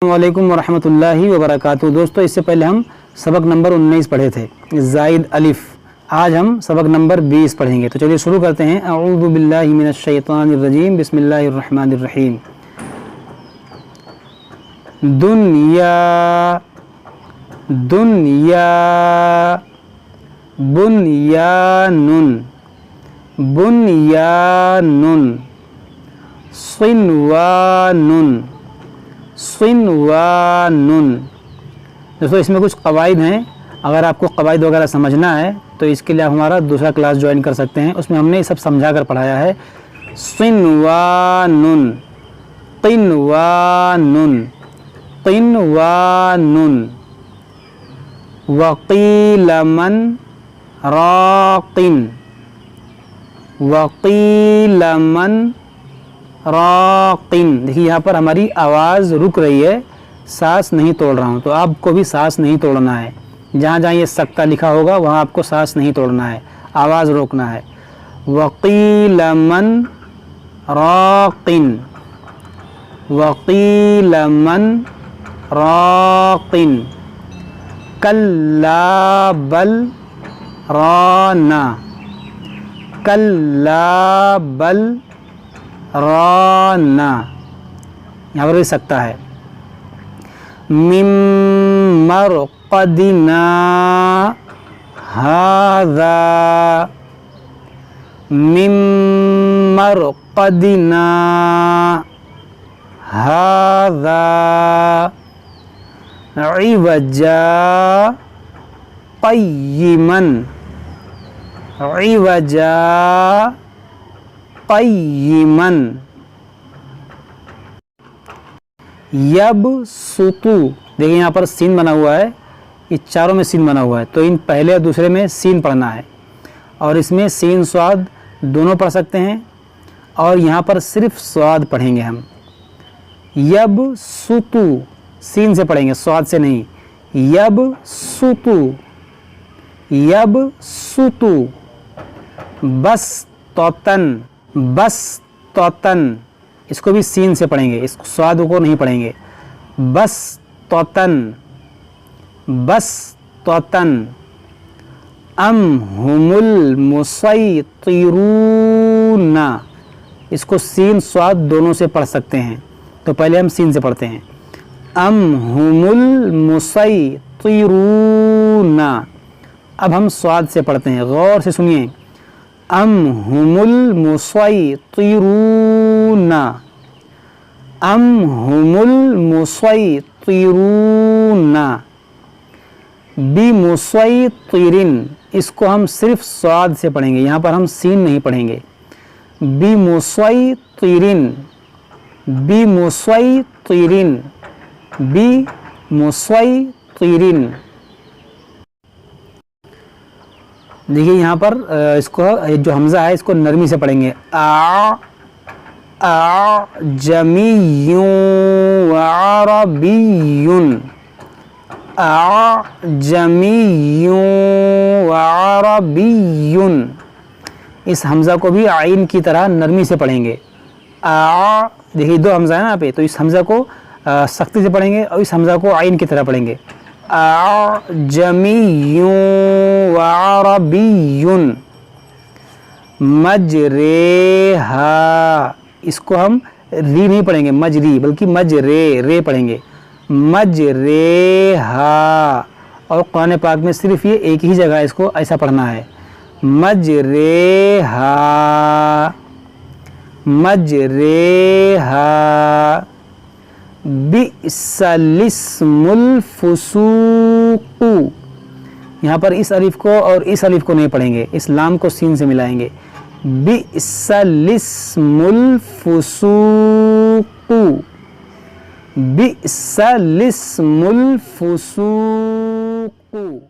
वालेकुम वरहमतुल्लाहि वबरकातुहू। दोस्तों, इससे पहले हम सबक नंबर 19 पढ़े थे, ज़ाइद अलिफ। आज हम सबक नंबर 20 पढ़ेंगे। तो चलिए शुरू करते हैं। अऊज़ु बिल्लाहि मिनश शैतानिर रजीम, बिस्मिल्लाहिर रहमानिर रहीम। दुनिया दुनिया, बुनयानुन बुनयानुन, सिनवानुन सिनवानुन। दोस्तों, इसमें कुछ कवायद हैं। अगर आपको कवायद वगैरह समझना है तो इसके लिए आप हमारा दूसरा क्लास ज्वाइन कर सकते हैं। उसमें हमने ये सब समझा कर पढ़ाया है। सिनवानुन, तिनवानुन तिनवानुन, वक़ीलमन राक़िन वक़ीलमन राक़िन। देखिए, यहाँ पर हमारी आवाज़ रुक रही है, सांस नहीं तोड़ रहा हूँ। तो आपको भी सांस नहीं तोड़ना है। जहाँ जहाँ ये सक्ता लिखा होगा वहाँ आपको सांस नहीं तोड़ना है, आवाज़ रोकना है। वक़ीलमन राक़िन वक़ीलमन राक़िन, कल्ला बल राना कल्ला बल राना। यहाँ पर भी सकता है। मिम मरक़दिना हाज़ा मिम मरक़दिना हाज़ा, इवजा क़य्यिमन इवजा क़य्यिमन, यबसुतु। देखिए, यहाँ पर सीन बना हुआ है, ये चारों में सीन बना हुआ है। तो इन पहले और दूसरे में सीन पढ़ना है, और इसमें सीन स्वाद दोनों पढ़ सकते हैं। और यहाँ पर सिर्फ स्वाद पढ़ेंगे हम। यबसुतु सीन से पढ़ेंगे, स्वाद से नहीं। यबसुतु यबसुतु, बस्ततन बस्ततन, इसको भी सीन से पढ़ेंगे, इस स्वाद को नहीं पढ़ेंगे। बस्ततन बस्ततन, अम हुमुल मुसैतिरूना, इसको सीन स्वाद दोनों से पढ़ सकते हैं। तो पहले हम सीन से पढ़ते हैं। अम हुमुल मुसैतिरूना। अब हम स्वाद से पढ़ते हैं, गौर से सुनिए। अम हुमुल मुसैतिरूना अम हुमुल मुसैतिरूना, बिमुसैतिरिन, इसको हम सिर्फ स्वाद से पढ़ेंगे, यहाँ पर हम सीन नहीं पढ़ेंगे। बिमुसैतिरिन बिमुसैतिरिन बिमुसैतिरिन। देखिए, यहाँ पर इसको जो हमज़ा है इसको नरमी से पढ़ेंगे। अजमियुन अरबियुन अजमियुन अरबियुन। इस हमज़ा को भी आइन की तरह नरमी से पढ़ेंगे। देखिए, दो हमज़ा है ना यहाँ पे, तो इस हमज़ा को सख्ती से पढ़ेंगे और इस हमज़ा को आइन की तरह पढ़ेंगे। अजमियुन व अरबियुन, मजरेहा, इसको हम री नहीं पढ़ेंगे मजरी, बल्कि मजरे रे पढ़ेंगे। मजरेहा। और कुरान पाक में सिर्फ ये एक ही जगह इसको ऐसा पढ़ना है, मजरेहा मजरेहा। बिस्सलिस्मुल फुसूक़ु, यहाँ पर इस अलिफ को और इस अलिफ को नहीं पढ़ेंगे, इस लाम को सीन से मिलाएंगे। बिस्सलिस्मुल फुसूक़ु बिस्सलिस्मुल फुसूक़ु।